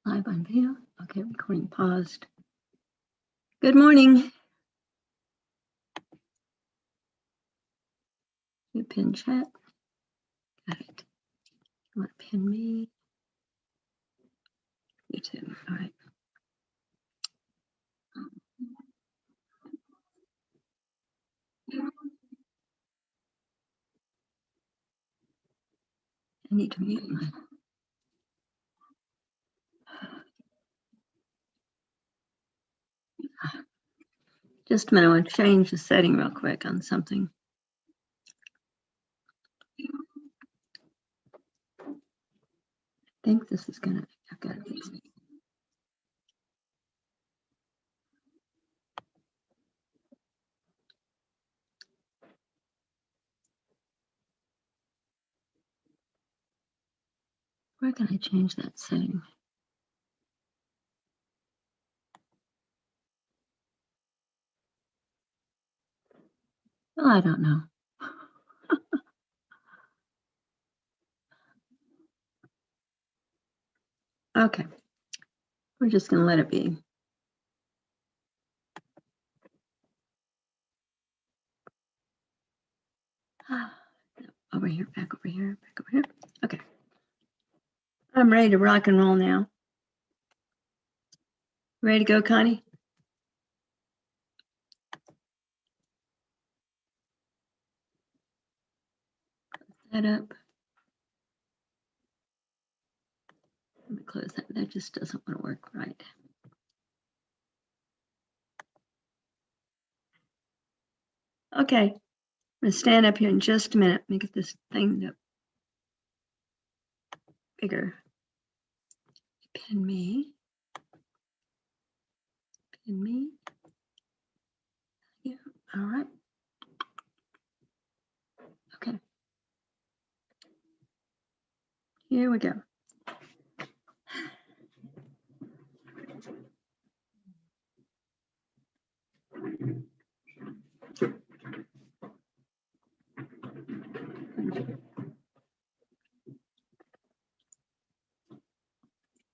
Live on video. Okay, recording paused. Good morning. You pin chat. Got it. You want to pin me? YouTube. All right. I need to mute my. Just a minute. I want to change the setting real quick on something. I think this is gonna. I've got it. Where can I change that setting? Oh, I don't know. Okay. We're just going to let it be. Over here, back over here, back over here. Okay. I'm ready to rock and roll now. Ready to go, Connie? That up. Let me close that. That just doesn't want to work right. Okay. I'm going to stand up here in just a minute. Make this thing bigger. Pin me. Pin me. Yeah. All right. Okay. Here we go.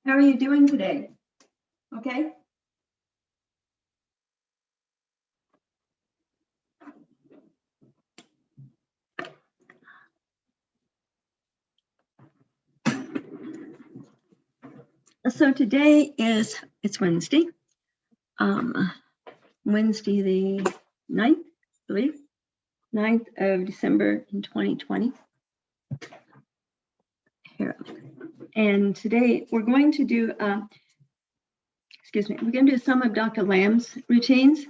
How are you doing today? Okay. So today it's Wednesday. Wednesday the 9th, I believe. 9th of December in 2020. Here. And today we're going to do we're going to do some of Dr. Lamb's routines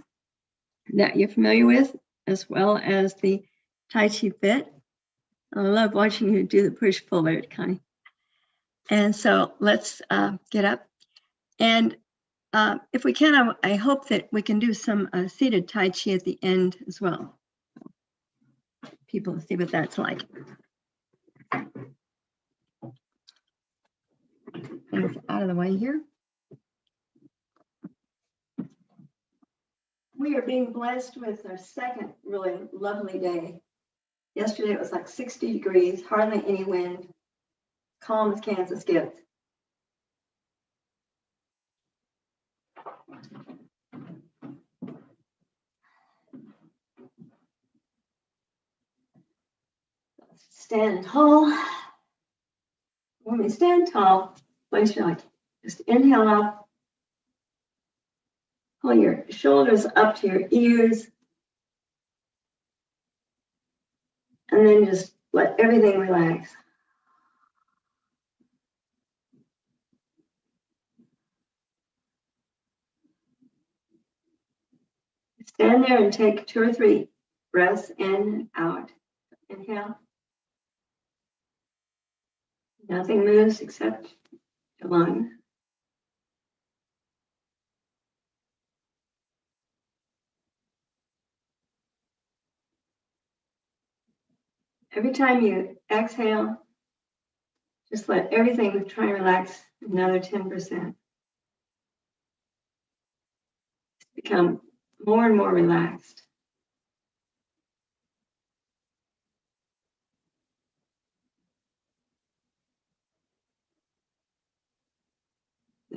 that you're familiar with, as well as the Tai Chi Fit. I love watching you do the push-pull there, Connie. And so let's get up. And if we can, I hope that we can do some seated Tai Chi at the end as well. People see what that's like. Things out of the way here. We are being blessed with our second really lovely day. Yesterday it was like 60 degrees, hardly any wind, calm as Kansas gets. Stand tall. When we stand tall, place your like just inhale up. Pull your shoulders up to your ears. And then just let everything relax. Stand there and take 2 or 3 breaths in and out. Inhale. Nothing moves except your lungs. Every time you exhale, just let everything try and relax another 10%. Become more and more relaxed.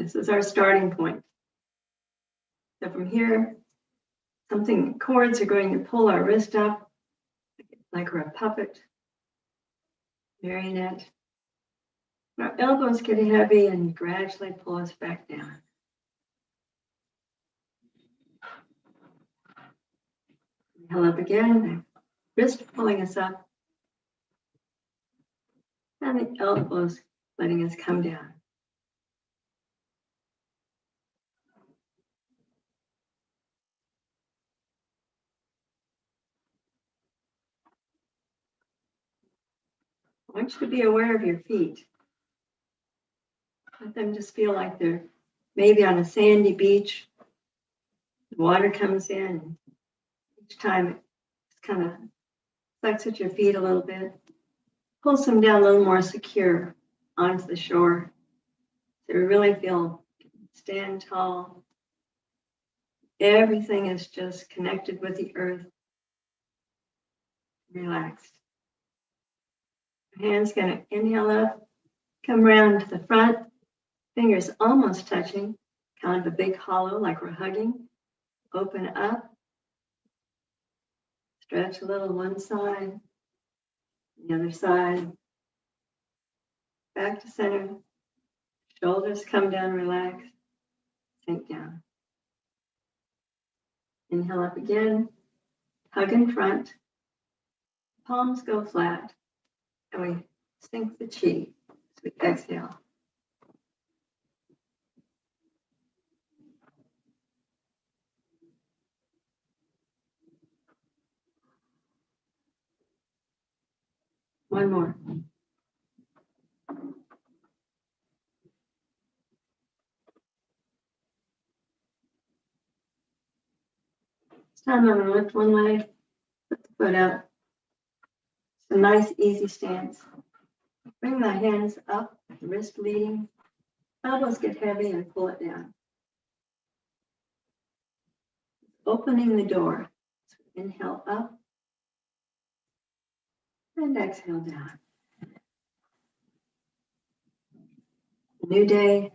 This is our starting point. So from here, cords are going to pull our wrist up like we're a puppet, marionette. Our elbows get heavy and gradually pull us back down. Inhale up again, the wrist pulling us up, and the elbows letting us come down. I want you to be aware of your feet. Let them just feel like they're maybe on a sandy beach. The water comes in, and each time it just kind of sucks at your feet a little bit, pulls them down a little more secure onto the shore. So we really feel stand tall. Everything is just connected with the earth. Relaxed. Hands going to inhale up, come around to the front, fingers almost touching, kind of a big hollow like we're hugging. Open up, stretch a little one side, the other side, back to center, shoulders come down, relax, sink down. Inhale up again, hug in front, palms go flat, and we sink the chi as we exhale. One more. This time I'm going to lift one leg, put the foot out. It's a nice, easy stance. Bring my hands up, wrist leading. Elbows get heavy and pull it down. Opening the door. So inhale up and exhale down. A new day,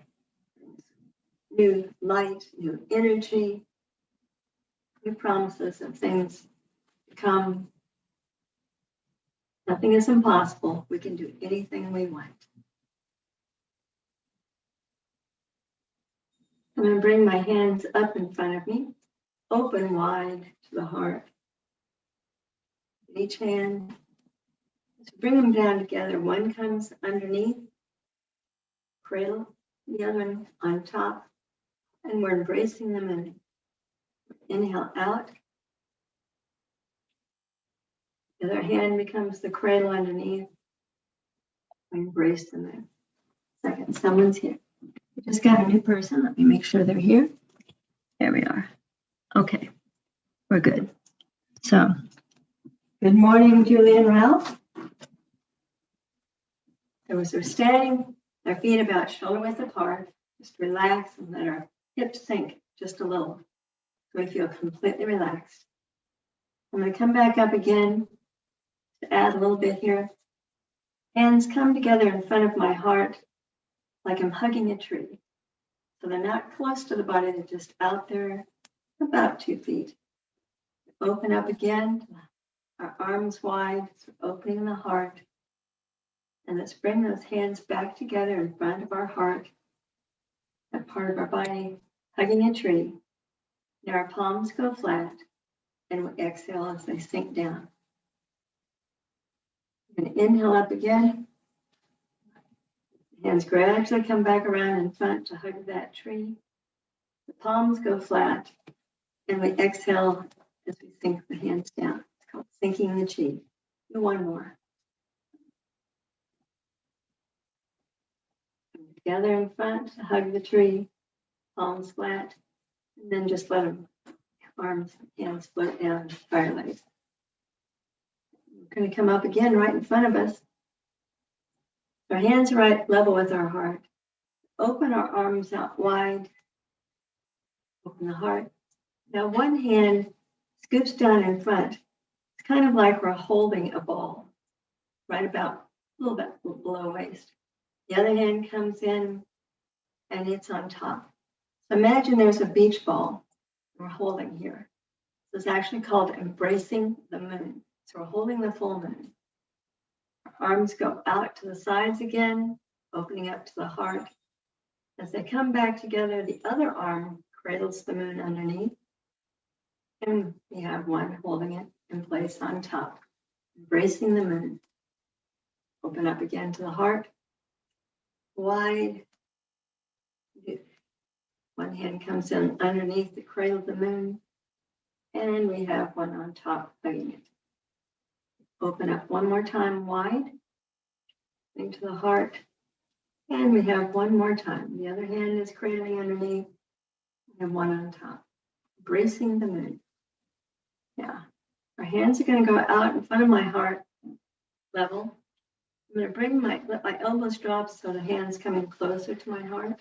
new light, new energy, new promises of things to come. Nothing is impossible. We can do anything we want. I'm going to bring my hands up in front of me, open wide to the heart. Each hand, just bring them down together. One comes underneath, cradle, the other one on top, and we're embracing them and inhale out. The other hand becomes the cradle underneath. We embrace them in a second. Someone's here. We just got a new person. Let me make sure they're here. There we are. Okay, we're good. So, good morning, Julie and Ralph. So as we're standing, our feet about shoulder width apart, just relax and let our hips sink just a little so we feel completely relaxed. I'm going to come back up again to add a little bit here. Hands come together in front of my heart like I'm hugging a tree. So they're not close to the body, they're just out there about 2 feet. Open up again, our arms wide, so opening the heart. And let's bring those hands back together in front of our heart, that part of our body, hugging a tree. Now our palms go flat, and we exhale as they sink down. We're going to inhale up again. Hands gradually come back around in front to hug that tree. The palms go flat, and we exhale as we sink the hands down. It's called sinking the chi. Do one more. Together in front to hug the tree, palms flat, and then just let them, arms, hands float down, firelight. We're going to come up again right in front of us. Our hands are right level with our heart. Open our arms out wide. Open the heart. Now one hand scoops down in front. It's kind of like we're holding a ball, right about a little bit below waist. The other hand comes in, and it's on top. So imagine there's a beach ball we're holding here. This is actually called embracing the moon. So we're holding the full moon. Our arms go out to the sides again, opening up to the heart. As they come back together, the other arm cradles the moon underneath. And we have one holding it in place on top, embracing the moon. Open up again to the heart, wide. One hand comes in underneath the cradle of the moon, and we have one on top hugging it. Open up one more time, wide, into the heart, and we have one more time. The other hand is cradling underneath, and one on top, embracing the moon. Yeah, our hands are going to go out in front of my heart, level. I'm going to let my elbows drop so the hands come in closer to my heart.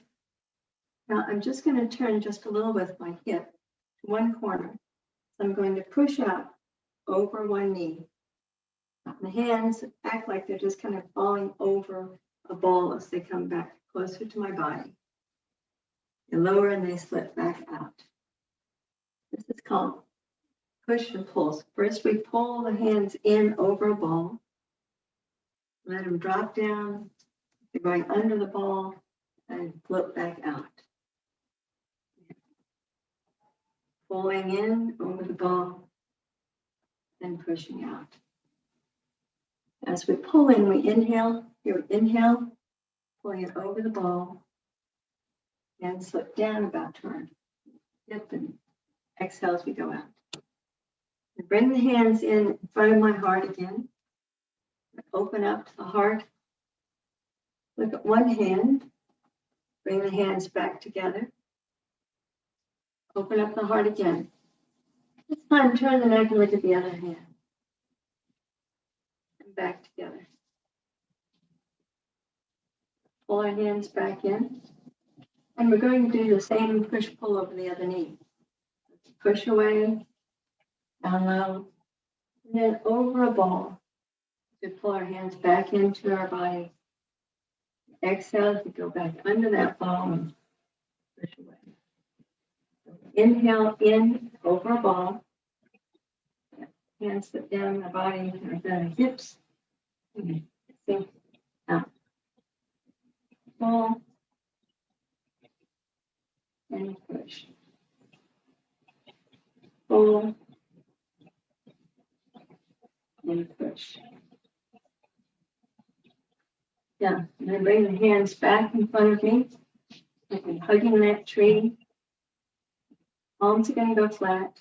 Now I'm just going to turn just a little with my hip to one corner. So I'm going to push out over one knee. The hands act like they're just kind of falling over a ball as they come back closer to my body. They lower and they slip back out. This is called push and pull. First we pull the hands in over a ball. Let them drop down. They're going under the ball and flip back out. Pulling in over the ball and pushing out. As we pull in, we inhale. Here we inhale, pulling it over the ball and slip down about turn. Hip and exhale as we go out. And bring the hands in front of my heart again. Open up to the heart. Look at one hand. Bring the hands back together. Open up the heart again. This time, turn the neck and look at the other hand. And back together. Pull our hands back in. And we're going to do the same push-pull over the other knee. Push away, down low, and then over a ball. We pull our hands back into our body. Exhale, we go back under that ball and push away. Inhale in over a ball. Hands slip down the body, the hips. Sink out. Pull and push. Pull and push. Yeah, and then bring the hands back in front of me. I'm hugging that tree. Palms are going to go flat.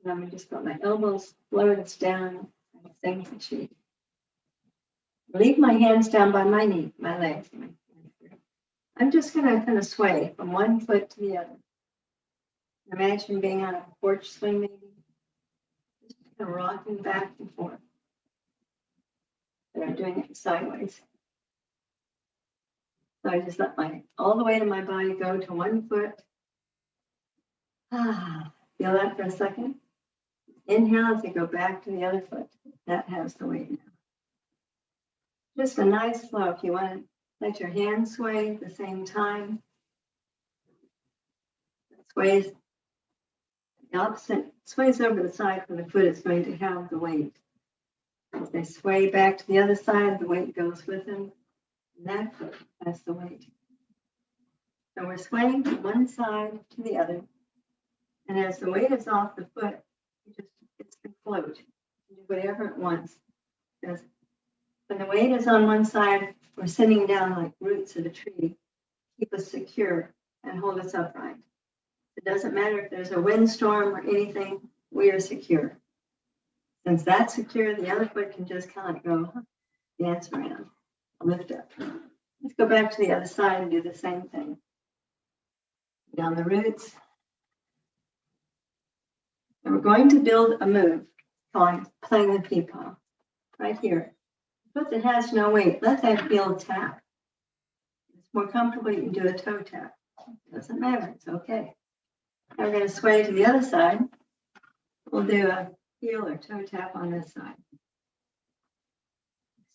And I'm going to just put my elbows floats down and sink the chi. Leave my hands down by my knee, my legs. I'm just going to kind of sway from one foot to the other. Imagine being on a porch swing, maybe. Just kind of rocking back and forth. And I'm doing it sideways. So I just let all the weight of my body go to one foot. Feel that for a second. Inhale as you go back to the other foot. That has the weight now. Just a nice flow. If you want to let your hands sway at the same time. It sways the opposite, sways over the side where the foot is going to have the weight. As they sway back to the other side, the weight goes with them. And that foot has the weight. So we're swaying from one side to the other. And as the weight is off the foot, it's the float. You do whatever it wants. Because when the weight is on one side, we're sitting down like roots of a tree. Keep us secure and hold us upright. It doesn't matter if there's a windstorm or anything, we are secure. Since that's secure, the other foot can just kind of go dance around, lift up. Let's go back to the other side and do the same thing. Down the roots. And we're going to build a move called playing the peepaw. Right here. Foot that has no weight, let that feel a tap. If it's more comfortable, you can do a toe tap. It doesn't matter, it's okay. Now we're going to sway to the other side. We'll do a heel or toe tap on this side.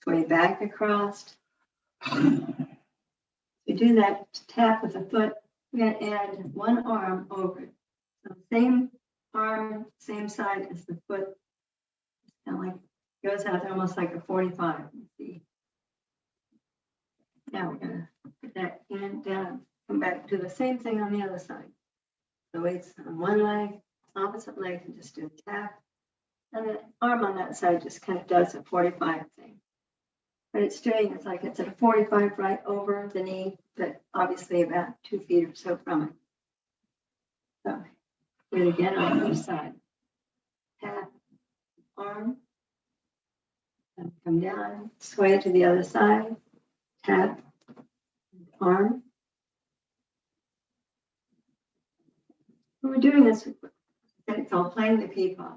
Sway back across. We do that tap with the foot. We're going to add one arm over it. So same arm, same side as the foot. Kind of like goes out almost like a 45. You see. Now we're going to put that hand down, come back, do the same thing on the other side. The weights on one leg, opposite leg, and just do a tap. And the arm on that side just kind of does a 45 thing. What it's doing is like it's at a 45 right over the knee, but obviously about 2 feet or so from it. So do it again on the other side. Tap, arm, and come down, sway to the other side, tap, arm. When we're doing this, it's called playing the peapaw.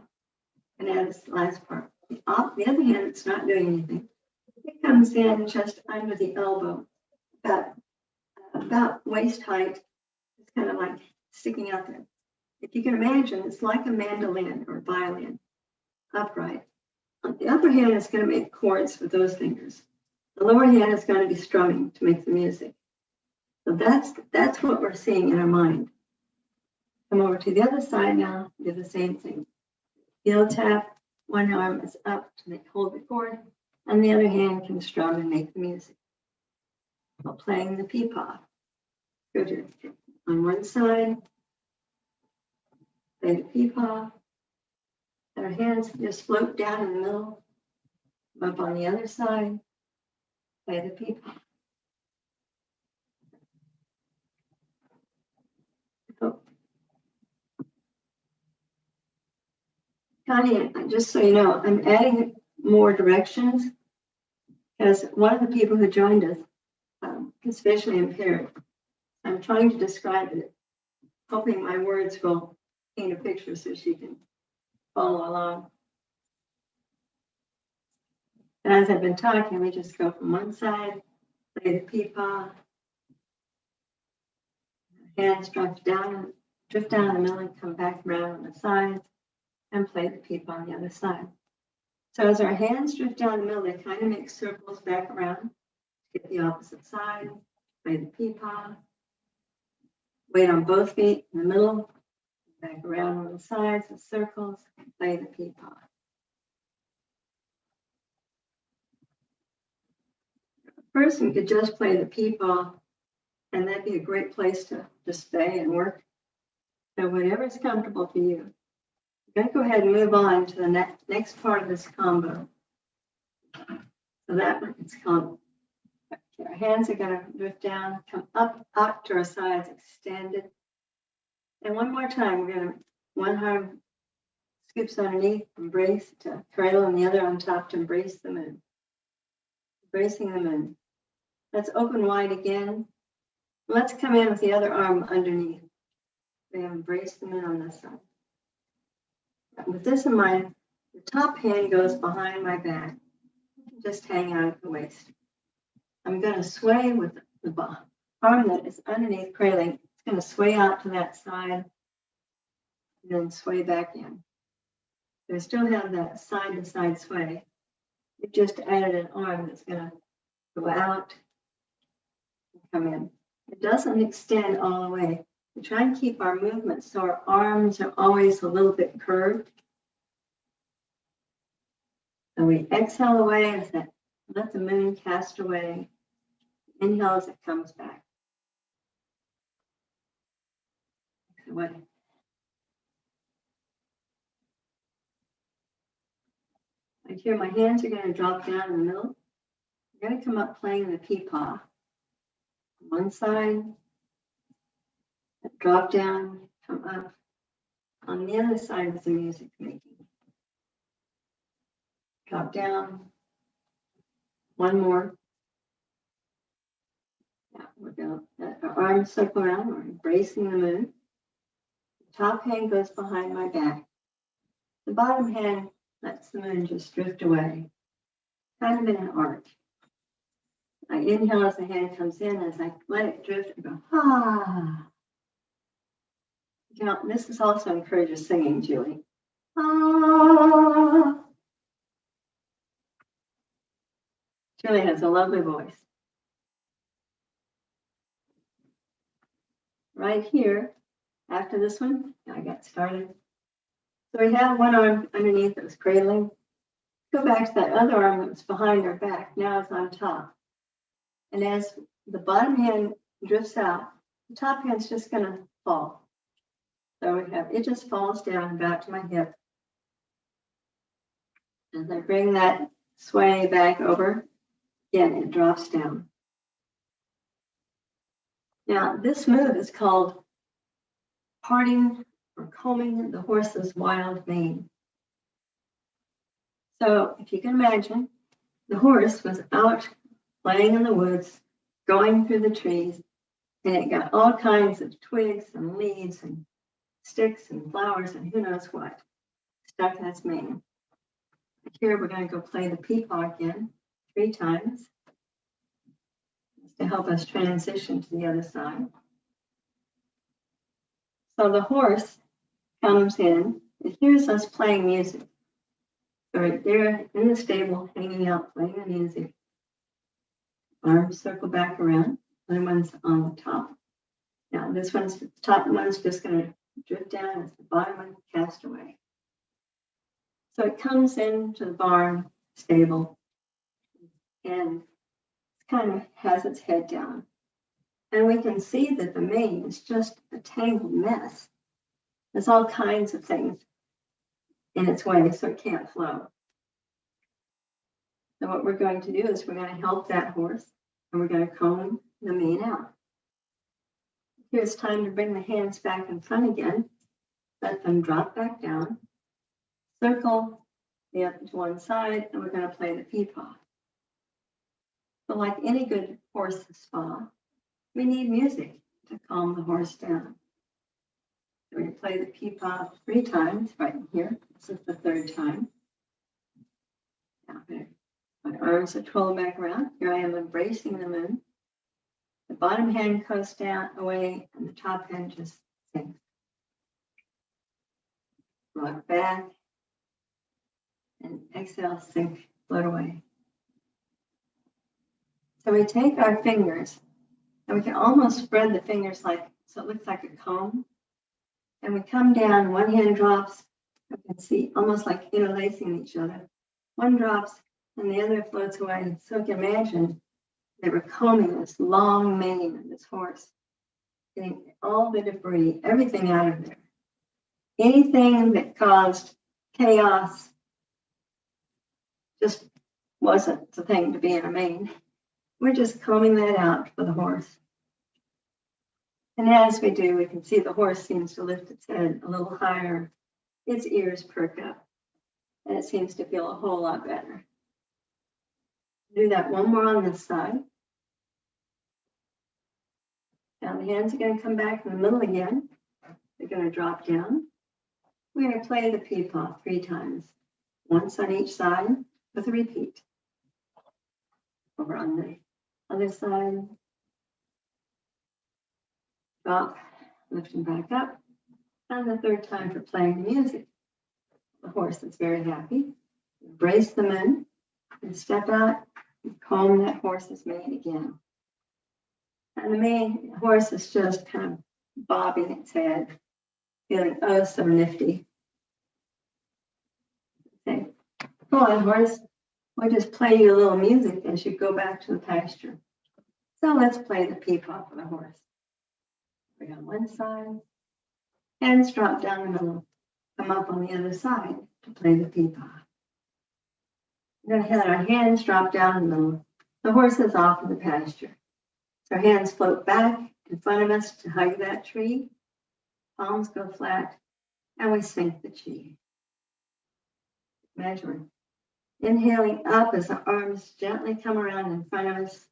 And add this last part. On the other hand, it's not doing anything. It comes in just under the elbow, about waist height. It's kind of like sticking out there. If you can imagine, it's like a mandolin or violin, upright. The upper hand is going to make chords with those fingers. The lower hand is going to be strumming to make the music. So that's what we're seeing in our mind. Come over to the other side now, do the same thing. Heel tap, one arm is up to hold the chord, and the other hand can strum and make the music. While playing the peapaw. Go to on one side, play the peapaw, and our hands just float down in the middle. Up on the other side, play the peapaw. Oh. Connie, just so you know, I'm adding more directions because one of the people who joined us is visually impaired. I'm trying to describe it, hoping my words will paint a picture so she can follow along. And as I've been talking, we just go from one side, play the peapaw, hands drift down the middle and come back around on the sides, and play the peapaw on the other side. So as our hands drift down the middle, they kind of make circles back around, get the opposite side, play the peapaw, weight on both feet in the middle, back around on the sides of circles, play the peapaw. A person could just play the peapaw, and that'd be a great place to stay and work. So whatever's comfortable for you. I'm going to go ahead and move on to the next part of this combo. So that one, it's called, our hands are going to drift down, come up to our sides, extended. And one more time, we're going to, one arm scoops underneath, embrace to cradle, and the other on top to embrace them in. Embracing them in. Let's open wide again. Let's come in with the other arm underneath. We embrace them in on this side. With this in mind, the top hand goes behind my back. Just hang out at the waist. I'm going to sway with the arm that is underneath cradling. It's going to sway out to that side and then sway back in. So I still have that side-to-side sway. We've just added an arm that's going to go out and come in. It doesn't extend all the way. We try and keep our movement so our arms are always a little bit curved. And we exhale away as that, let the moon cast away. Inhale as it comes back. Away. Right here, my hands are going to drop down in the middle. I'm going to come up playing the peapaw. One side, drop down, come up. On the other side is the music making. Drop down. One more. Yeah, we're going to let our arms circle around. We're embracing the moon. The top hand goes behind my back. The bottom hand lets the moon just drift away, kind of in an arc. I inhale as the hand comes in. As I let it drift, I go, ah. You know, this is also encourages singing, Julie. Ah. Julie has a lovely voice. right here, after this one, I got started. So we have one arm underneath that was cradling. Go back to that other arm that was behind our back. Now it's on top. And as the bottom hand drifts out, the top hand's just going to fall. So we have, it just falls down about to my hip. As I bring that sway back over, again, it drops down. Now, this move is called parting or combing the horse's wild mane. So if you can imagine, the horse was out playing in the woods, going through the trees, and it got all kinds of twigs and leaves and sticks and flowers and who knows what stuck in its mane. Here we're going to go play the peepaw again 3 times to help us transition to the other side. So the horse comes in and hears us playing music. So right there in the stable, hanging out, playing the music. Arms circle back around. Other one's on the top. Now this one's, the top one's just going to drift down as the bottom one cast away. So it comes into the barn stable and kind of has its head down. And we can see that the mane is just a tangled mess. There's all kinds of things in its way, so it can't flow. So what we're going to do is we're going to help that horse and we're going to comb the mane out. Here it's time to bring the hands back in front again. Let them drop back down. Circle the up to one side, and we're going to play the peepaw. So like any good horse spa, we need music to calm the horse down. So we're going to play the peepaw 3 times right in here. This is the 3rd time. Now my arms are twirled back around. Here I am embracing the moon. The bottom hand comes down away, and the top hand just sinks. Rock back. And exhale, sink, float away. So we take our fingers, and we can almost spread the fingers like, so it looks like a comb. And we come down, one hand drops, you can see almost like interlacing each other. One drops, and the other floats away. So you can imagine that we're combing this long mane of this horse, getting all the debris, everything out of there. Anything that caused chaos just wasn't the thing to be in a mane. We're just combing that out for the horse. And as we do, we can see the horse seems to lift its head a little higher. Its ears perk up, and it seems to feel a whole lot better. Do that one more on this side. Now the hands are going to come back in the middle again. They're going to drop down. We're going to play the peepaw 3 times, once on each side with a repeat. Over on the other side. Drop, lifting back up. And the 3rd time for playing the music. The horse is very happy. Embrace the moon and step out and comb that horse's mane again. And the horse is just kind of bobbing its head, feeling oh so nifty. Okay, go on, horse. We'll just play you a little music as you go back to the pasture. So let's play the peepaw for the horse. We're on one side, hands drop down the middle, come up on the other side to play the peepaw. We're going to have our hands drop down in the middle. The horse is off in the pasture. So our hands float back in front of us to hug that tree. Palms go flat, and we sink the chi. Measuring. Inhaling up as the arms gently come around in front of us.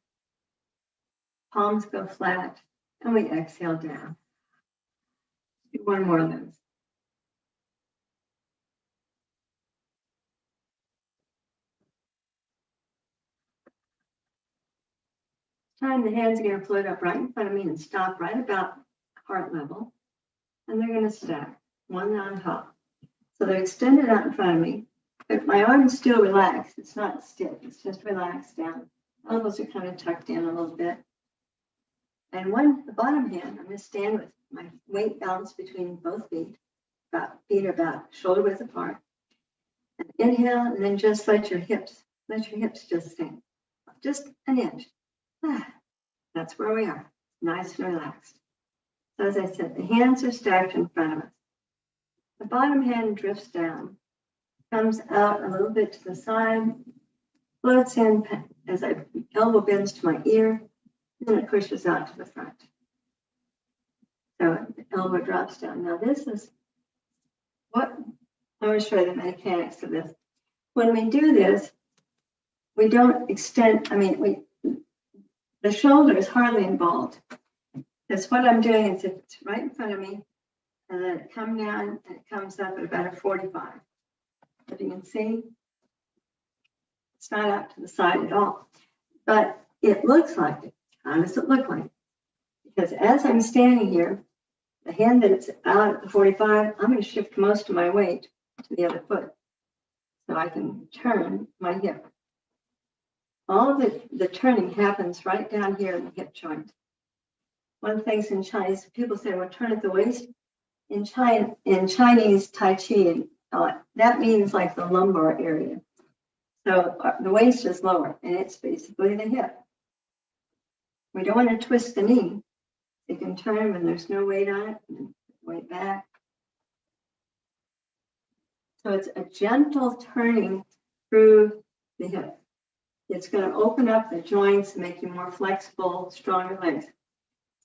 Palms go flat, and we exhale down. Do one more of those. Time the hands are going to float up right in front of me and stop right about heart level. And they're going to stack, one on top. So they're extended out in front of me, but my arm's still relaxed. It's not stiff, it's just relaxed down. Elbows are kind of tucked in a little bit. And the bottom hand, I'm going to stand with my weight balanced between both feet. Feet are about shoulder width apart. And inhale, and then just let your hips just sink. Just an inch. That's where we are. Nice and relaxed. So as I said, the hands are stacked in front of us. The bottom hand drifts down, comes out a little bit to the side, floats in as the elbow bends to my ear, and then it pushes out to the front. So the elbow drops down. Now this is what, I'm going to show you the mechanics of this. When we do this, we don't extend, the shoulder is hardly involved. Because what I'm doing is it's right in front of me, and then it comes down and it comes up at about a 45. If you can see, it's not out to the side at all. But it looks like it. How does it look like? Because as I'm standing here, the hand that's out at the 45, I'm going to shift most of my weight to the other foot. So I can turn my hip. All of the turning happens right down here in the hip joint. One of the things in Chinese, people say, well, turn at the waist. In Chinese Tai Chi, that means like the lumbar area. So the waist is lower, and it's basically the hip. We don't want to twist the knee. You can turn when there's no weight on it, and weight back. So it's a gentle turning through the hip. It's going to open up the joints and make you more flexible, stronger legs.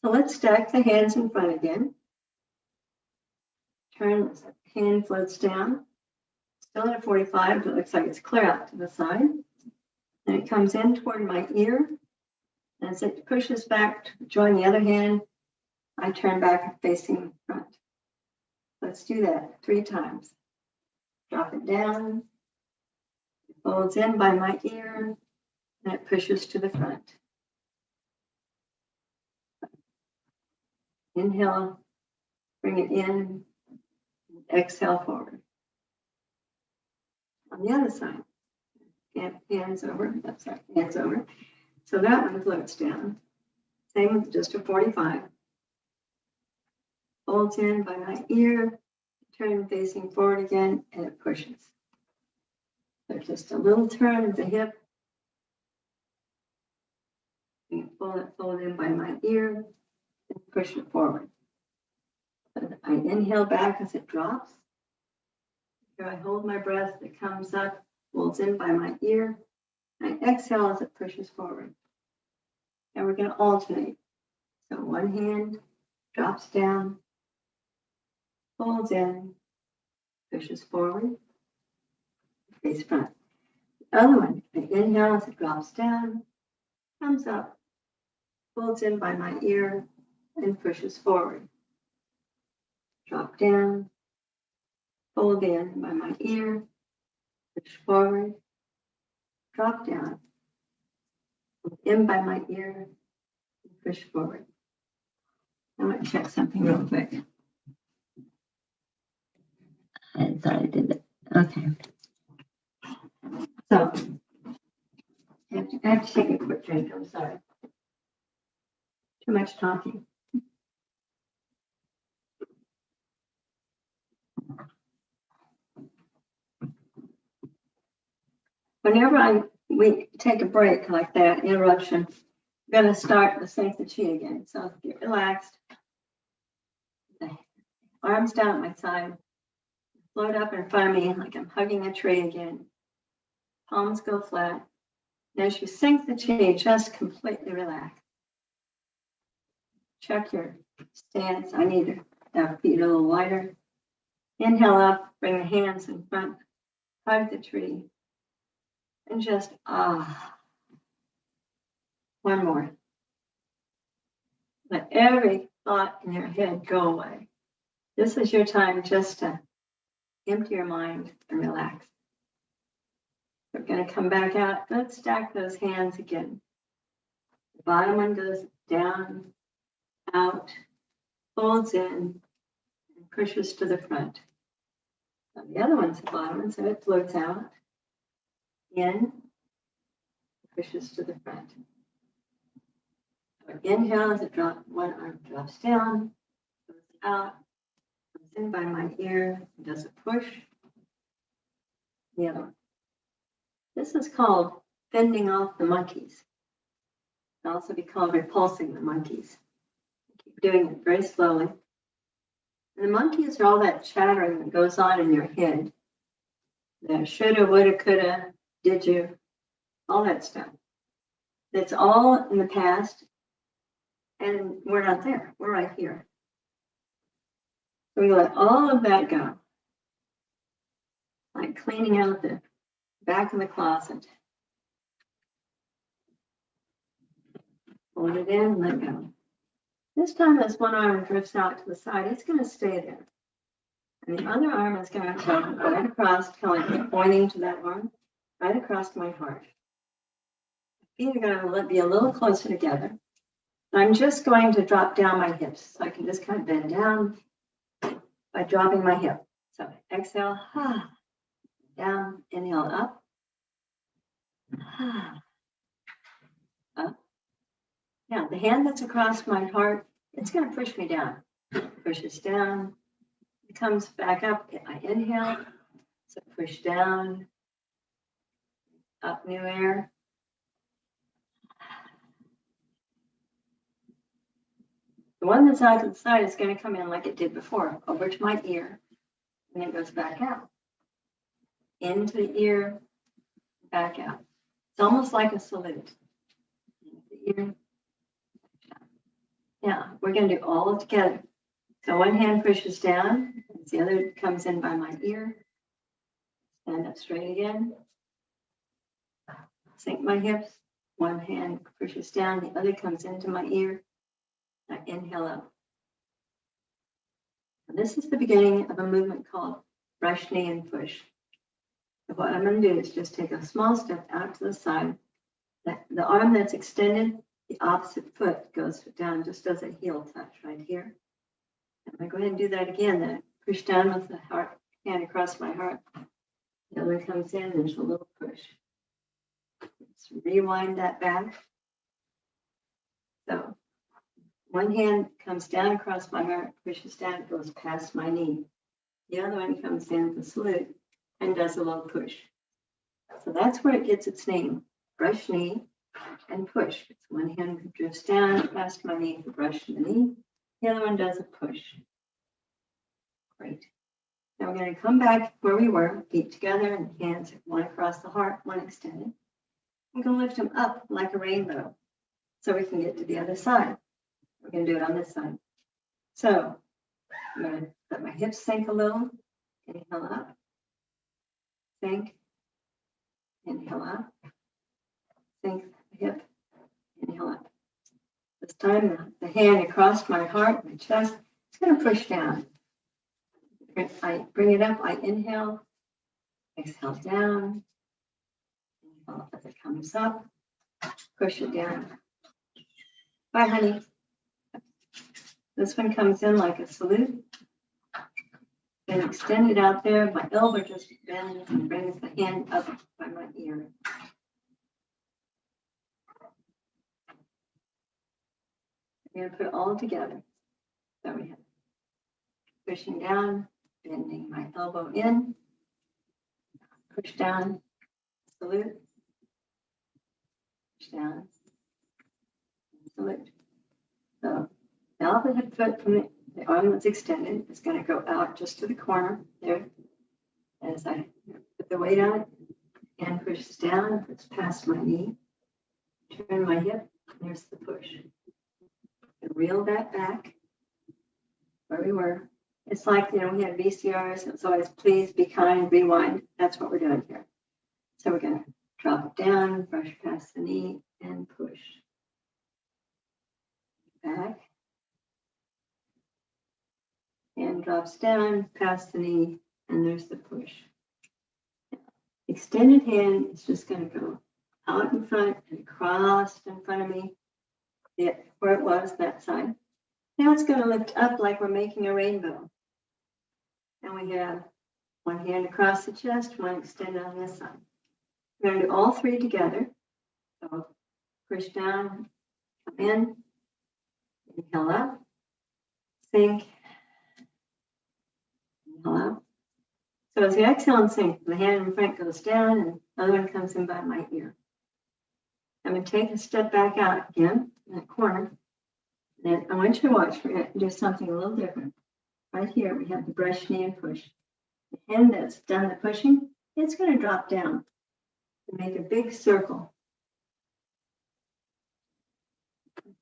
So let's stack the hands in front again. Turn, hand floats down. Still at a 45, but it looks like it's clear out to the side. And it comes in toward my ear. As it pushes back to join the other hand, I turn back facing front. Let's do that 3 times. Drop it down. It folds in by my ear, and it pushes to the front. Inhale, bring it in, exhale forward. On the other side, hands over, hands over. So that one floats down. Same with just a 45. Folds in by my ear, turn facing forward again, and it pushes. So just a little turn of the hip. Fold in by my ear, and push it forward. I inhale back as it drops. Here I hold my breath, it comes up, folds in by my ear. I exhale as it pushes forward. And we're going to alternate. So one hand drops down, folds in, pushes forward, face front. The other one, I inhale as it drops down, comes up, folds in by my ear, and pushes forward. Drop down, fold in by my ear, push forward, drop down, fold in by my ear, and push forward. I want to check something real quick. I thought I did it. Okay. So, I have to take a quick drink. I'm sorry. Too much talking. Whenever we take a break like that, interruption, I'm going to start the Sync the Chi again. So get relaxed. The arms down at my side. Float up in front of me like I'm hugging a tree again. Palms go flat. And as you sink the chi, just completely relax. Check your stance. I need to have feet a little wider. Inhale up, bring the hands in front, hug the tree. And just one more. Let every thought in your head go away. This is your time just to empty your mind and relax. We're going to come back out. Let's stack those hands again. The bottom one goes down, out, folds in, and pushes to the front. So the other one's the bottom one, so it floats out, in, pushes to the front. So inhale as it drops, one arm drops down, goes out, comes in by my ear, does a push. The other one. This is called fending off the monkeys. It can also be called repulsing the monkeys. Keep doing it very slowly. And the monkeys are all that chattering that goes on in your head. The shoulda, woulda, coulda, did you, all that stuff. It's all in the past, and we're not there. We're right here. So we let all of that go. Like cleaning out the back of the closet. Hold it in, let go. This time this one arm drifts out to the side, it's going to stay there. And the other arm is going to go right across, kind of like pointing to that arm, right across my heart. Feet are going to be a little closer together. I'm just going to drop down my hips. So I can just kind of bend down by dropping my hip. So exhale, down, inhale, up, up. Now the hand that's across my heart, it's going to push me down. Pushes down, it comes back up. I inhale, so push down, up, new air. The one that's out to the side is going to come in like it did before, over to my ear, and it goes back out. Into the ear, back out. It's almost like a salute. Into the ear. Now, we're going to do all of it together. So one hand pushes down, the other comes in by my ear. Stand up straight again. Sink my hips. One hand pushes down, the other comes into my ear. I inhale up. And this is the beginning of a movement called brush knee and push. So what I'm going to do is just take a small step out to the side. The arm that's extended, the opposite foot goes down, just does a heel touch right here. I'm going to go ahead and do that again. Then push down with the hand across my heart. The other comes in, there's a little push. Let's rewind that back. So one hand comes down across my heart, pushes down, goes past my knee. The other one comes in with a salute and does a little push. So that's where it gets its name, brush knee and push. It's one hand drifts down past my knee to brush the knee. The other one does a push. Great. Now we're going to come back where we were, feet together and hands one across the heart, one extended. I'm going to lift them up like a rainbow so we can get to the other side. We're going to do it on this side. So I'm going to let my hips sink a little. Inhale up. Sink. Inhale up. Sink the hip. Inhale up. This time the hand across my heart, my chest, it's going to push down. I bring it up. I inhale. Exhale down. Inhale as it comes up. Push it down. Bye, honey. This one comes in like a salute. And extend it out there. My elbow just bends and brings the hand up by my ear. I'm going to put it all together. So we have pushing down, bending my elbow in, push down, salute, push down, salute. So the opposite foot from the arm that's extended is going to go out just to the corner there. As I put the weight on it, and pushes down, puts past my knee, turn my hip, and there's the push. And reel that back where we were. It's like, we had VCRs, it's always please be kind, rewind. That's what we're doing here. So we're going to drop it down, brush past the knee, and push. Back. Hand drops down, past the knee, and there's the push. Extended hand is just going to go out in front and across in front of me, where it was, that side. Now it's going to lift up like we're making a rainbow. And we have one hand across the chest, one extended on this side. We're going to do all three together. So push down, come in, Inhale up, sink, inhale up. So as you exhale and sink, the hand in front goes down and the other one comes in by my ear. I'm going to take a step back out again in that corner. And I want you to watch. We're going to do something a little different. Right here, we have the brush, knee, and push. The hand that's done the pushing, it's going to drop down and make a big circle.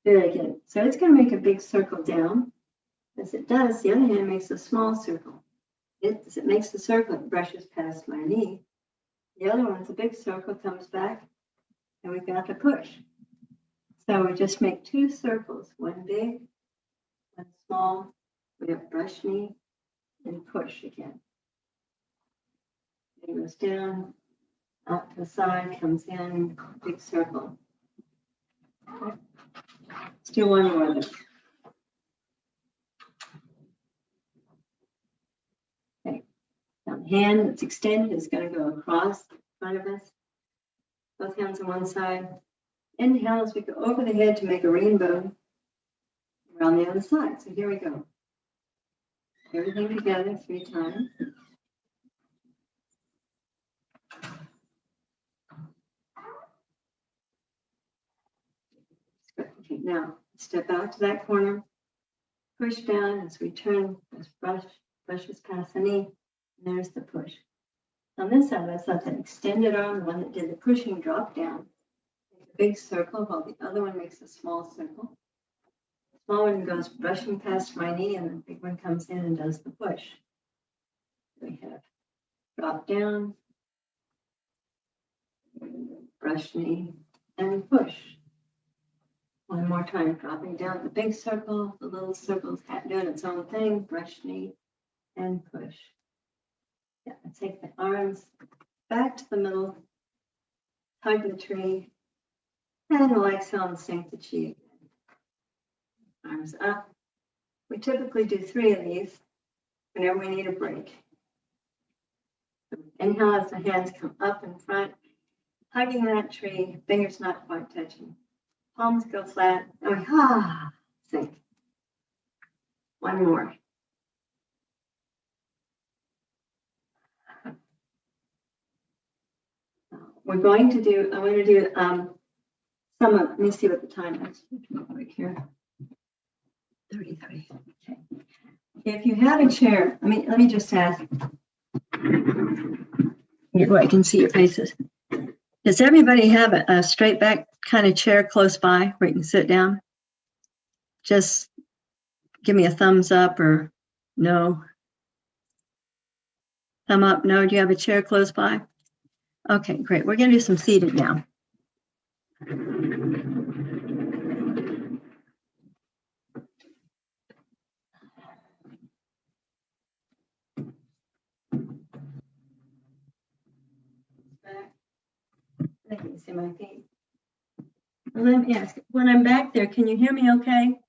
Do it again. So it's going to make a big circle down. As it does, the other hand makes a small circle. As it makes the circle, it brushes past my knee. The other one's a big circle, comes back, and we've got the push. So we just make two circles, one big, one small. We have brush knee and push again. It goes down, out to the side, comes in, big circle. Okay. Let's do one more of this. Okay. Now the hand that's extended is going to go across in front of us. Both hands on one side. Inhale as we go over the head to make a rainbow. We're on the other side. So here we go. Everything together 3 times. Okay, now step out to that corner. Push down as we turn. This brushes past the knee. And there's the push. On this side, let's let that extended arm, the one that did the pushing, drop down. Make a big circle while the other one makes a small circle. The small one goes brushing past my knee, and the big one comes in and does the push. We have drop down, brush knee, and push. One more time, dropping down the big circle, the little circle's doing its own thing, brush knee, and push. Yeah, take the arms back to the middle, hug the tree, and we'll exhale and sink the chi again. Arms up. We typically do 3 of these whenever we need a break. Inhale as the hands come up in front, hugging that tree, fingers not quite touching. Palms go flat, and we sink. One more. We're going to do, I'm going to do some of, let me see what the time is. Right here. 33. Okay. If you have a chair, let me just ask. Here, where I can see your faces. Does everybody have a straight back kind of chair close by where you can sit down? Just give me a thumbs up or no. Thumb up, no. Do you have a chair close by? Okay, great. We're going to do some seated now. I can see my feet. Let me ask, when I'm back there, can you hear me okay?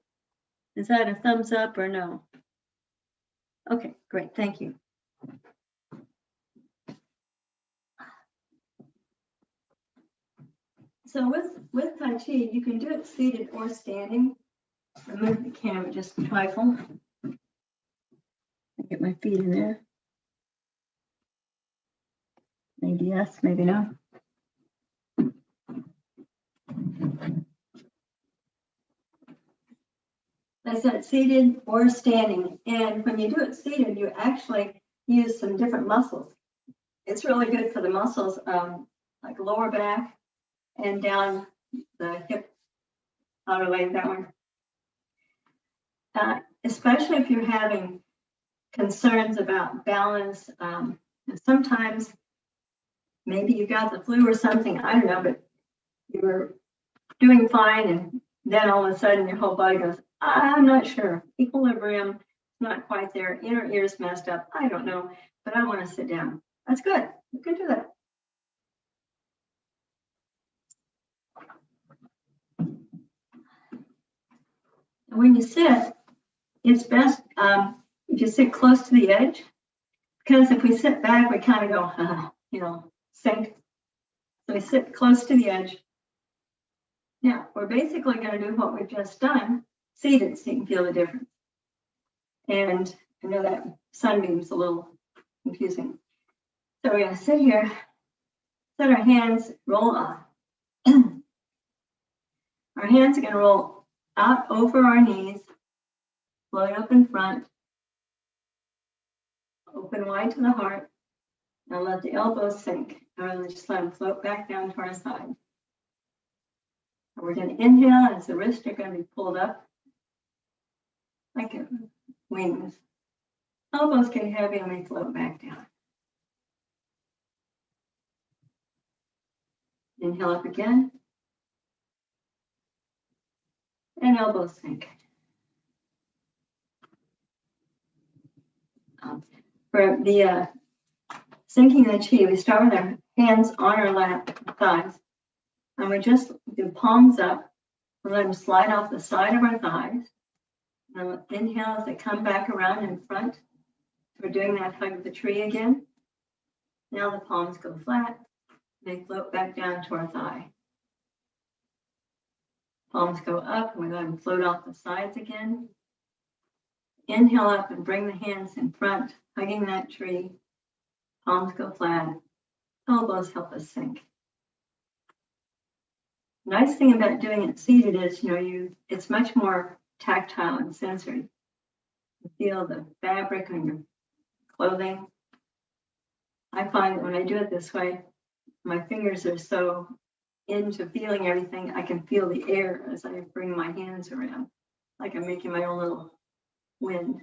Is that a thumbs up or no? Okay, great. Thank you. So with Tai Chi, you can do it seated or standing. Remove the camera just a trifle. Get my feet in there. Maybe yes, maybe no. I said seated or standing. And when you do it seated, you actually use some different muscles. It's really good for the muscles like lower back and down the hip, outer leg, that one. Especially if you're having concerns about balance. Sometimes maybe you got the flu or something, I don't know, but you were doing fine and then all of a sudden your whole body goes, I'm not sure. Equilibrium is not quite there. Inner ear's messed up. I don't know, but I want to sit down. That's good. You can do that. When you sit, it's best if you sit close to the edge, because if we sit back, we kind of go, sink. So we sit close to the edge. Now, we're basically going to do what we've just done, seated so you can feel the difference. And I know that sunbeam's a little confusing. So we're going to sit here, set our hands, roll off. Our hands are going to roll out over our knees, float up in front, open wide to the heart. Now let the elbows sink. And really just let them float back down to our side. And we're going to inhale as the wrists are going to be pulled up like wings. Elbows get heavy and we float back down. Inhale up again. And elbows sink. For the sinking the chi, we start with our hands on our lap, thighs, and we just do palms up. We let them slide off the side of our thighs. And we'll inhale as they come back around in front. We're doing that hug of the tree again. Now the palms go flat. They float back down to our thigh. Palms go up, and we let them float off the sides again. Inhale up and bring the hands in front, hugging that tree. Palms go flat. Elbows help us sink. Nice thing about doing it seated is, it's much more tactile and sensory. You feel the fabric on your clothing. I find that when I do it this way, my fingers are so into feeling everything, I can feel the air as I bring my hands around, like I'm making my own little wind.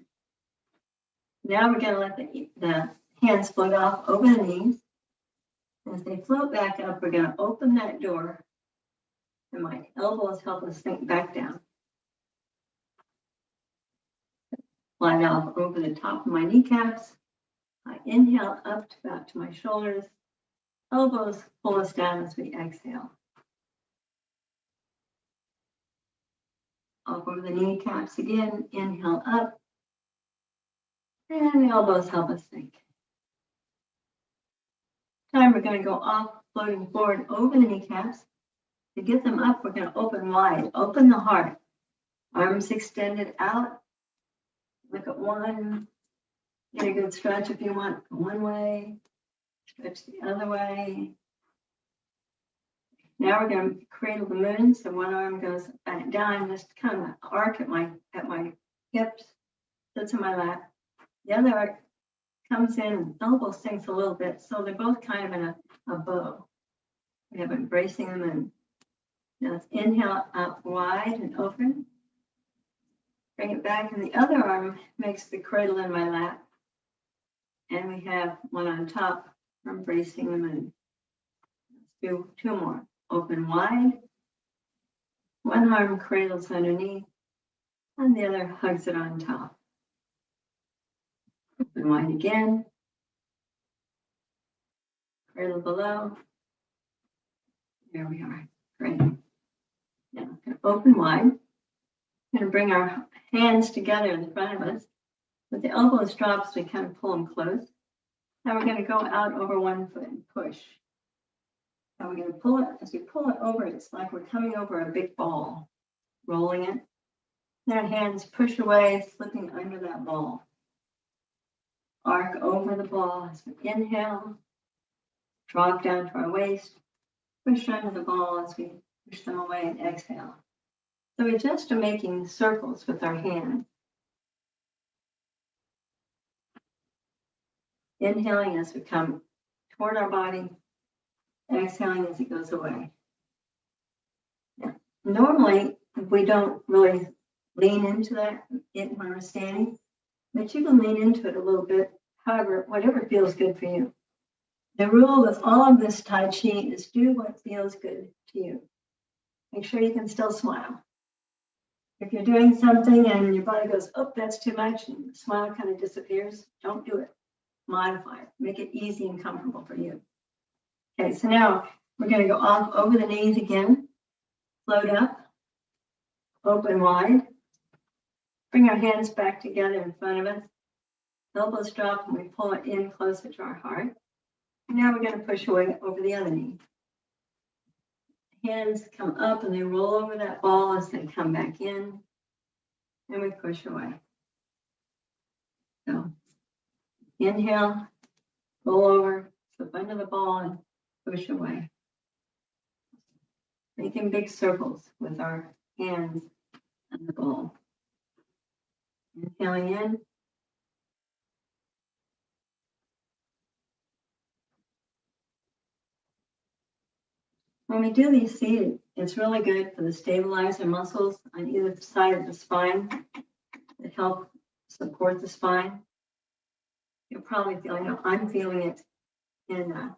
Now we're going to let the hands float off over the knees. As they float back up, we're going to open that door, and my elbows help us sink back down. Slide off over the top of my kneecaps. I inhale up to about to my shoulders. Elbows pull us down as we exhale. Up over the kneecaps again. Inhale up. And the elbows help us sink. Time we're going to go off, floating forward over the kneecaps. To get them up, we're going to open wide. Open the heart. Arms extended out. Look at one. Get a good stretch if you want. One way. Stretch the other way. Now we're going to cradle the moon. So one arm goes back down, just kind of arc at my hips. Sits in my lap. The other arc comes in and elbow sinks a little bit. So they're both kind of in a bow. We have embracing the moon. Now let's inhale up wide and open. Bring it back, and the other arm makes the cradle in my lap. And we have one on top, embracing the moon. Let's do two more. Open wide. One arm cradles underneath, and the other hugs it on top. Open wide again. Cradle below. There we are. Great. Now, open wide. We're going to bring our hands together in front of us. With the elbows dropped, we kind of pull them close. Now we're going to go out over one foot and push. Now we're going to pull it. As we pull it over, it's like we're coming over a big ball, rolling it. Then our hands push away, slipping under that ball. Arc over the ball as we inhale. Drop down to our waist. Push under the ball as we push them away and exhale. So we just are making circles with our hands. Inhaling as we come toward our body, exhaling as it goes away. Now, normally, we don't really lean into that when we're standing, but you can lean into it a little bit. However, whatever feels good for you. The rule with all of this Tai Chi is do what feels good to you. Make sure you can still smile. If you're doing something and your body goes, oh, that's too much, and the smile kind of disappears, don't do it. Modify it. Make it easy and comfortable for you. Okay, so now we're going to go off over the knees again. Float up. Open wide. Bring our hands back together in front of us. Elbows drop and we pull it in closer to our heart. And now we're going to push away over the other knee. Hands come up and they roll over that ball as they come back in. and we push away. So inhale, roll over, slip under the ball and push away. Making big circles with our hands and the ball. Inhaling in. When we do these seated, it's really good for the stabilizer muscles on either side of the spine that help support the spine. You'll probably feel, I'm feeling it in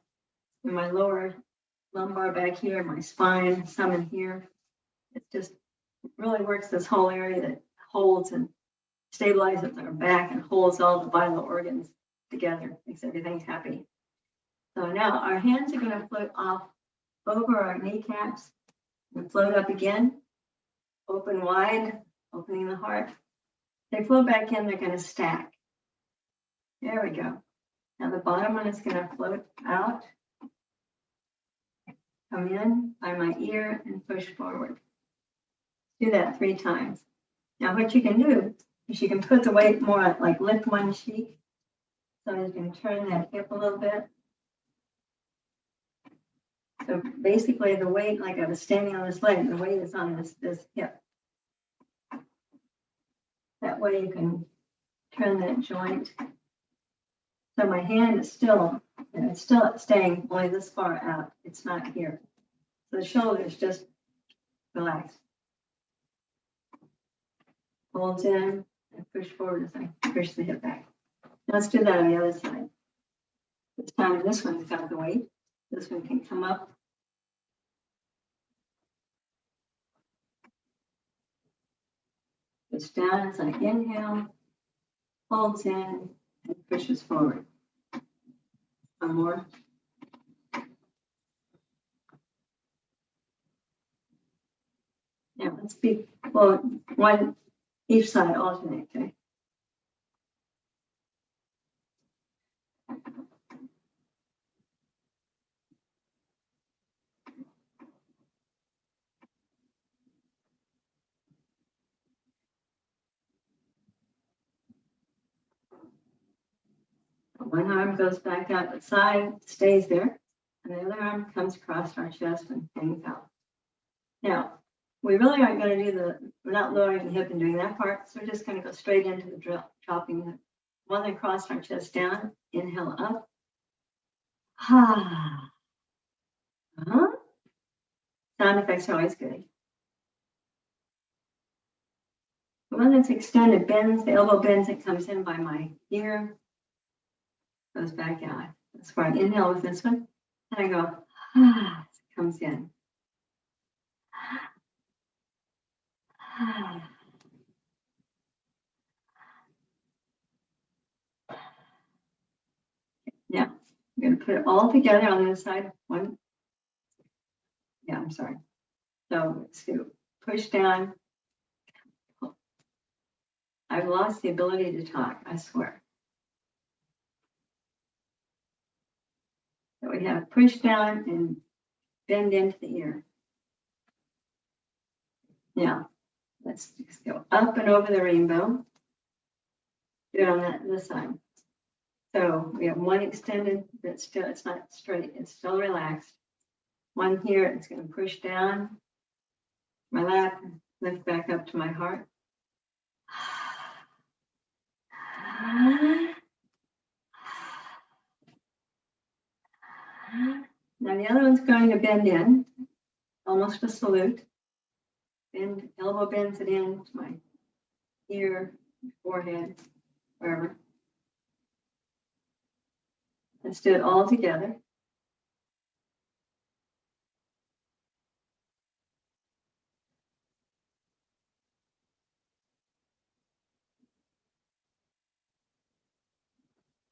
my lower lumbar back here, my spine, some in here. It just really works this whole area that holds and stabilizes our back and holds all the vital organs together, makes everything happy. So now our hands are going to float off over our kneecaps and float up again, open wide, opening the heart. They float back in, they're going to stack. There we go. Now the bottom one is going to float out, come in by my ear and push forward. Do that 3 times. Now what you can do is you can put the weight more like lift one cheek. So you can turn that hip a little bit. So basically the weight, like I was standing on this leg, the weight is on this hip. That way you can turn that joint. So my hand is still, it's still staying only this far out. It's not here. So the shoulders just relax. Holds in and push forward as I push the hip back. Now let's do that on the other side. This time this one's got the weight. This one can come up. Push down as I inhale, holds in, and pushes forward. One more. Now let's be, well, one each side alternate, okay? One arm goes back out the side, stays there, and the other arm comes across our chest and hangs out. Now, we really aren't going to do we're not lowering the hip and doing that part, so we're just going to go straight into the drill, chopping the one across our chest down, inhale up. Ha. Sound effects are always good. The one that's extended bends, the elbow bends, it comes in by my ear. Goes back out. That's where I inhale with this one. And I go, it comes in. Now, I'm going to put it all together on the other side. One. Yeah, I'm sorry. So let's do push down. I've lost the ability to talk, I swear. So we have push down and bend into the ear. Now, let's just go up and over the rainbow. Do it on this side. So we have one extended, but still it's not straight, it's still relaxed. One here, it's going to push down my lap, lift back up to my heart. Now the other one's going to bend in, almost a salute. Bend, elbow bends it in to my ear, forehead, wherever. Let's do it all together.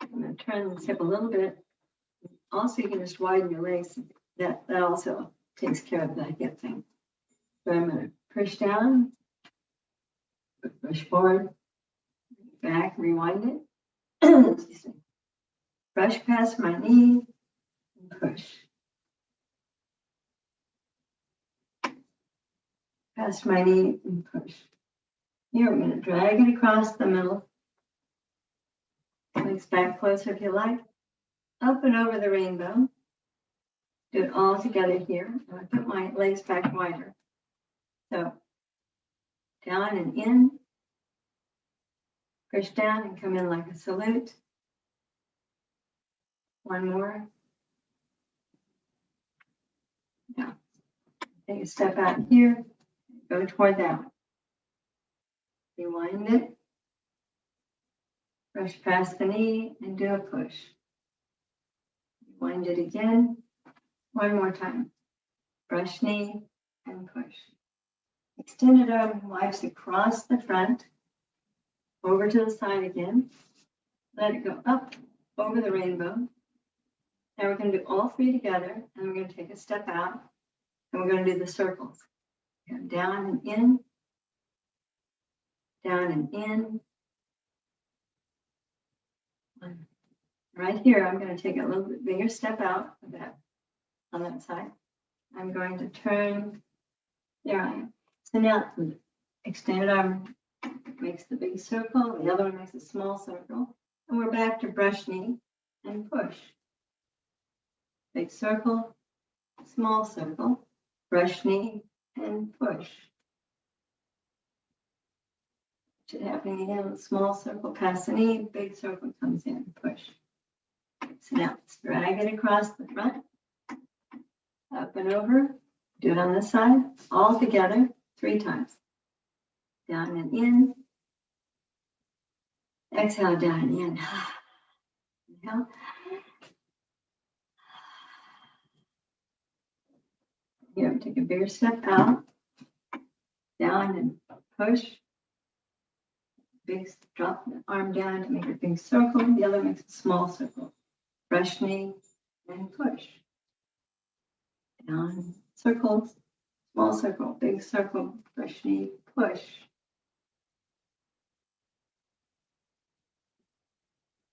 I'm going to turn this hip a little bit. Also, you can just widen your legs. That also takes care of that hip thing. So I'm going to push down, push forward, back, rewind it. Excuse me. Brush past my knee and push. Past my knee and push. Here, we're going to drag it across the middle. Legs back closer if you like. Up and over the rainbow. Do it all together here. And I put my legs back wider. So, down and in. Push down and come in like a salute. One more. Now, take a step out here. Go toward that one. Rewind it. Brush past the knee and do a push. Rewind it again. One more time. Brush knee and push. Extended arm wipes across the front. Over to the side again. Let it go up over the rainbow. Now we're going to do all three together, and we're going to take a step out, and we're going to do the circles. Down and in, down and in. Right here, I'm going to take a little bit bigger step out of that on that side. I'm going to turn. There I am. So now, extended arm makes the big circle. The other one makes a small circle. And we're back to brush knee and push. Big circle, small circle, brush knee and push. Should happen again. Small circle past the knee, big circle comes in, push. So now let's drag it across the front, up and over. Do it on this side, all together 3 times. Down and in. Exhale, down and in. Inhale. Here, take a bigger step out. Down and push. Big drop the arm down to make a big circle. The other makes a small circle. Brush knee and push. Down, circles, small circle, big circle, brush knee, push.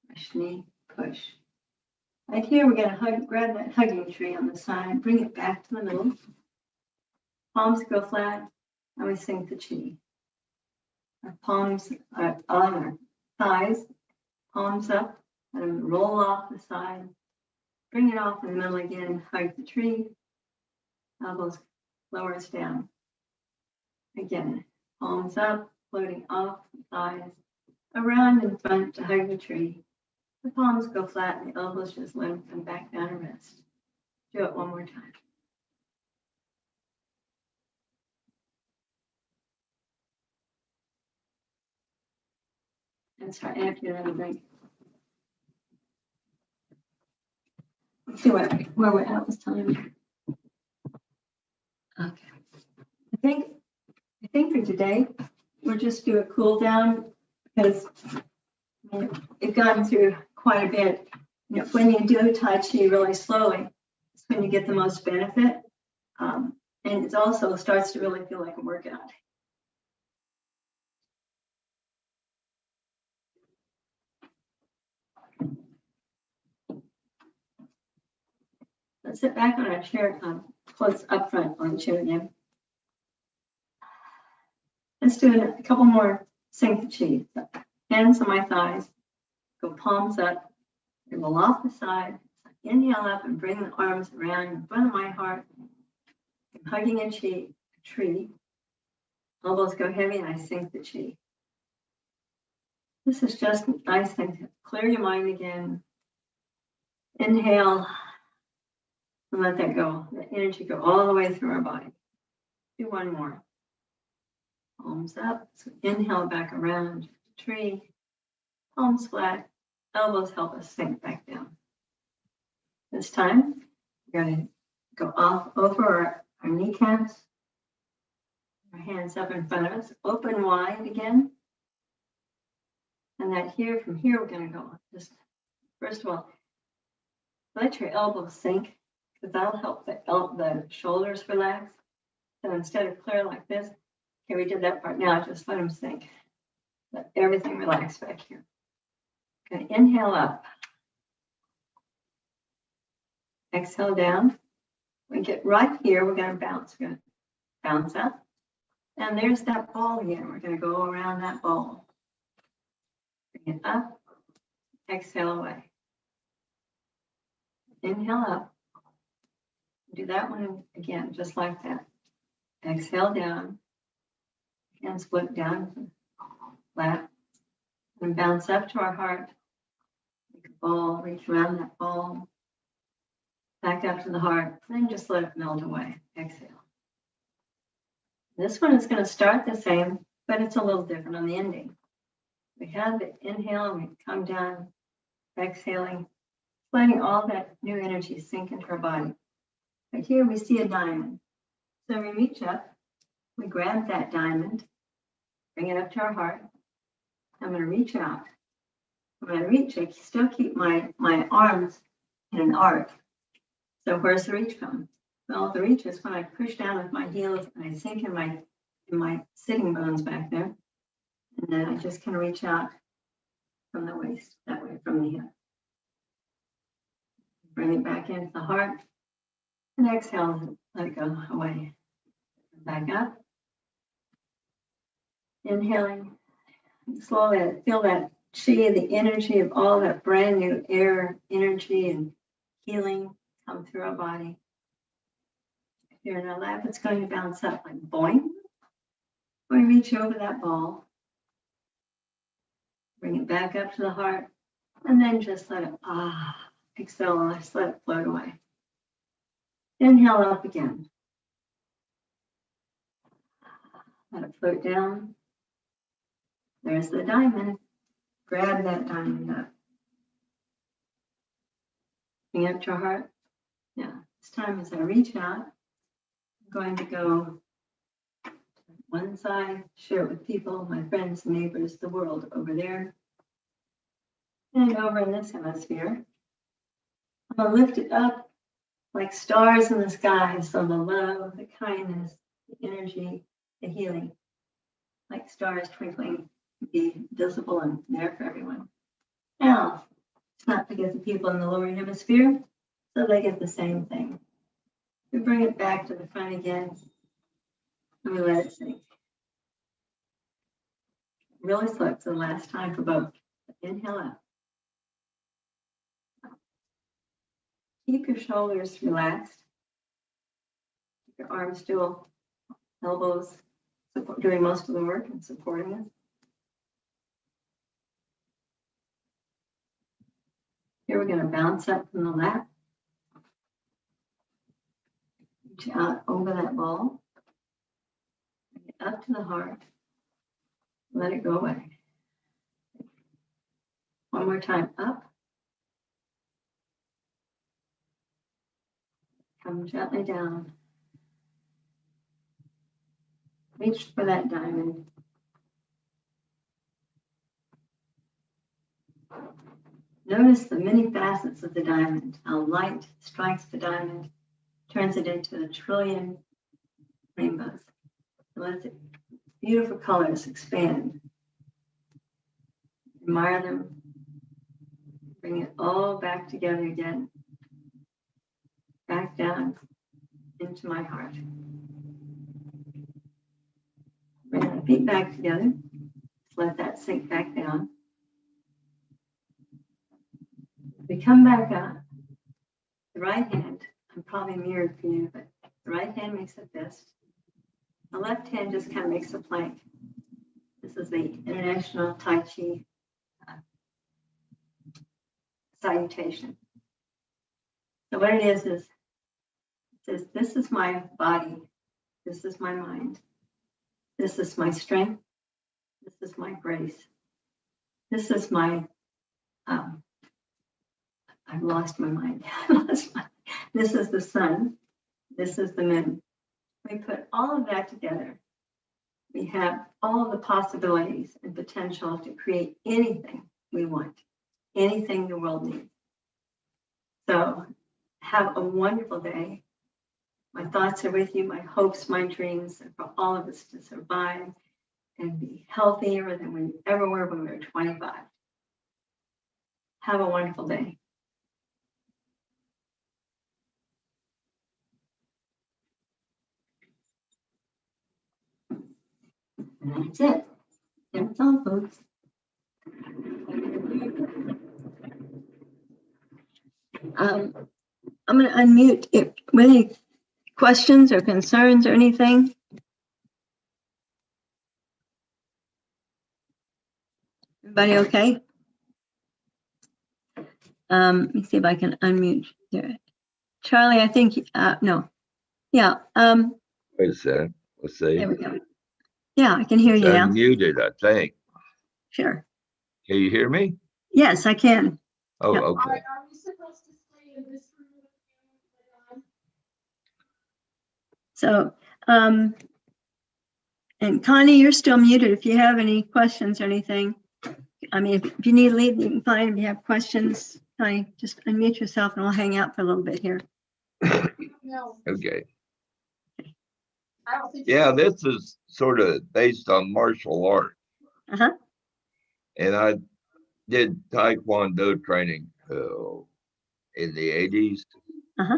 Brush knee, push. Right here, we're going to grab that hugging tree on the side, bring it back to the middle. Palms go flat, and we sink the chi. Our palms are on our thighs, palms up, let them roll off the side. Bring it off in the middle again, hug the tree. Elbows lower us down. Again, palms up, floating off the thighs, around in front to hug the tree. The palms go flat and the elbows just let them come back down and rest. Do it one more time. And start after another drink. Let's see where we're at this time. Okay. I think for today, we'll just do a cool down because we've gone through quite a bit. When you do Tai Chi really slowly, it's when you get the most benefit. And it also starts to really feel like a workout. Let's sit back on our chair, close up front on the chair again. Let's do a couple more sink the chi. Hands on my thighs, go palms up, roll off the side. Inhale up and bring the arms around in front of my heart. I'm hugging a tree. Elbows go heavy and I sink the chi. This is just a nice thing to clear your mind again. Inhale and let that go. The energy go all the way through our body. Do one more. Palms up. So inhale back around the tree. Palms flat. Elbows help us sink back down. This time, we're going to go off over our kneecaps. Our hands up in front of us. Open wide again. And that here, from here, we're going to go. Just first of all, let your elbows sink, because that'll help the shoulders relax. So instead of clear like this, okay, we did that part now, just let them sink. Let everything relax back here. Going to inhale up. Exhale down. We get right here, we're going to bounce. We're going to bounce up. And there's that ball again. We're going to go around that ball. Bring it up. Exhale away. Inhale up. Do that one again, just like that. Exhale down. Hands flip down, flat. And bounce up to our heart. Make a ball, reach around that ball. Back up to the heart. And then just let it melt away. Exhale. This one is going to start the same, but it's a little different on the ending. We have the inhale, we come down, exhaling, letting all that new energy sink into our body. Right here we see a diamond. So we reach up, we grab that diamond, bring it up to our heart. I'm going to reach out. When I reach, I still keep my arms in an arc. So where's the reach from? Well, the reach is when I push down with my heels and I sink in my sitting bones back there. And then I just can reach out from the waist, that way, from the hip. Bring it back into the heart. And exhale, let it go away. Back up. Inhaling. Slowly feel that chi, the energy of all that brand new air, energy, and healing come through our body. Here in our lap, it's going to bounce up like boing. We reach over that ball. Bring it back up to the heart. And then just let it, exhale, just let it float away. Inhale up again. Let it float down. There's the diamond. Grab that diamond up. Bring it up to our heart. Now, this time as I reach out, I'm going to go to one side, share it with people, my friends, neighbors, the world over there. And over in this hemisphere, I'm going to lift it up like stars in the sky. So the love, the kindness, the energy, the healing, like stars twinkling, be visible and there for everyone. Now, let's not forget the people in the lower hemisphere, so they get the same thing. We bring it back to the front again, and we let it sink. Really slow for the last time for both. Inhale up. Keep your shoulders relaxed. Keep your arms still, elbows doing most of the work and supporting us. Here we're going to bounce up from the lap. Reach out over that ball. Bring it up to the heart. Let it go away. One more time up. Come gently down. Reach for that diamond. Notice the many facets of the diamond, how light strikes the diamond, turns it into a trillion rainbows. Let the beautiful colors expand. Admire them. Bring it all back together again. Back down into my heart. Bring the feet back together. Let that sink back down. We come back up. The right hand, I'm probably mirrored for you, but the right hand makes a fist. The left hand just kind of makes a plank. This is the International Tai Chi salutation. So what it is it says, this is my body. This is my mind. This is my strength. This is my grace. This is my, I've lost my mind. This is the sun. This is the moon. We put all of that together. We have all of the possibilities and potential to create anything we want, anything the world needs. So have a wonderful day. My thoughts are with you. My hopes, my dreams are for all of us to survive and be healthier than we ever were when we were 25. Have a wonderful day. That's it. That's all, folks. I'm going to unmute if with any questions or concerns or anything. Everybody okay? Let me see if I can unmute there. Charlie, I think, no. Yeah. Wait a second. Let's see. There we go. Yeah, I can hear It's you now. unmuted, I think. Sure. Can you hear me? Yes, I can. Oh, Yeah. okay. Are we supposed to stay in this room? So, and Connie, you're still muted. If you have any questions or anything, I mean, if you need to leave, you can find. If you have questions, Connie, just unmute yourself and we'll hang out for a little bit here. No, Okay. I don't think. Yeah, this is sort of based on martial art. Uh-huh. And I did Taekwondo training in the 80s Uh-huh.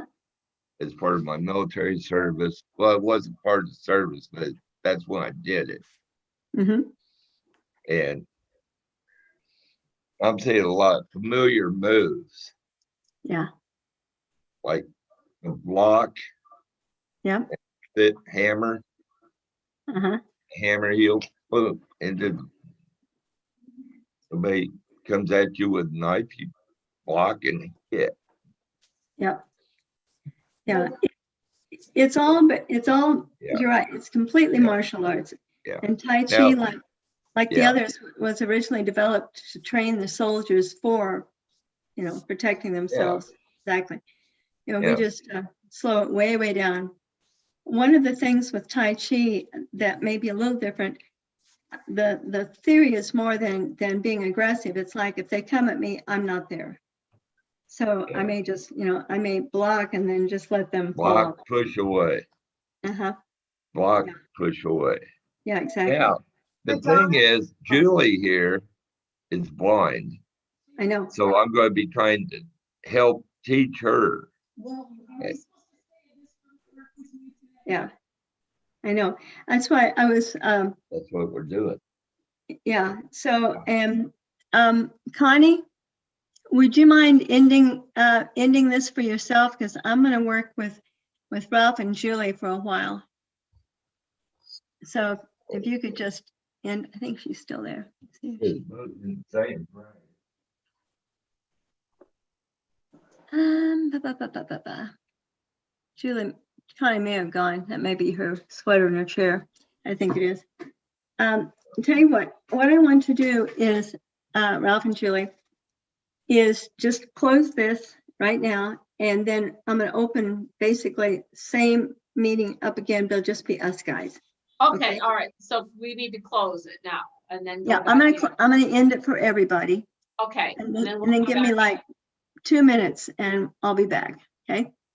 as part of my military service. Well, it wasn't part of the service, but that's when I did it. Mm-hmm. And I'm seeing a lot of familiar moves, Yeah. like a block, Yeah. fit, hammer, Uh-huh. hammer heel, boom, and then somebody comes at you with a knife, you block and hit. Yeah. Yeah. It's all, but it's all, Yeah. you're right. It's completely Yeah. martial arts. Yeah. And Tai Chi, Now- like the Yeah. others, was originally developed to train the soldiers for, protecting themselves. Exactly. We Yeah. just slow it way, way down. One of the things with Tai Chi that may be a little different, the theory is more than being aggressive. It's like, if they come at me, I'm not there. So Yeah. I may just, I may block and then just let them Block, fall. push away. Uh-huh. Block, Yeah. push away. Yeah, exactly. Now, the thing is, Julie here is blind. I know. So I'm going to be trying to help teach her. Well, are we supposed to stay in this room or continue today? Yeah, I know. That's why I was, That's what we're doing. yeah. So, Connie, would you mind ending this for yourself? Because I'm going to work with Ralph and Julie for a while. So if you could just end, I think she's still there. Let's see if she- Julie, Connie may have gone. That may be her sweater in her chair. I think it is. I'll tell you what I want to do is, Ralph and Julie, is just close this right now. And then I'm going to open basically same meeting up again. There'll just be us guys. Okay, Okay. all right, so we need to close it now and then. go Yeah, back I'm in. going to end it for everybody. Okay. And then then we'll give come me back. like 2 minutes and I'll be back. Okay.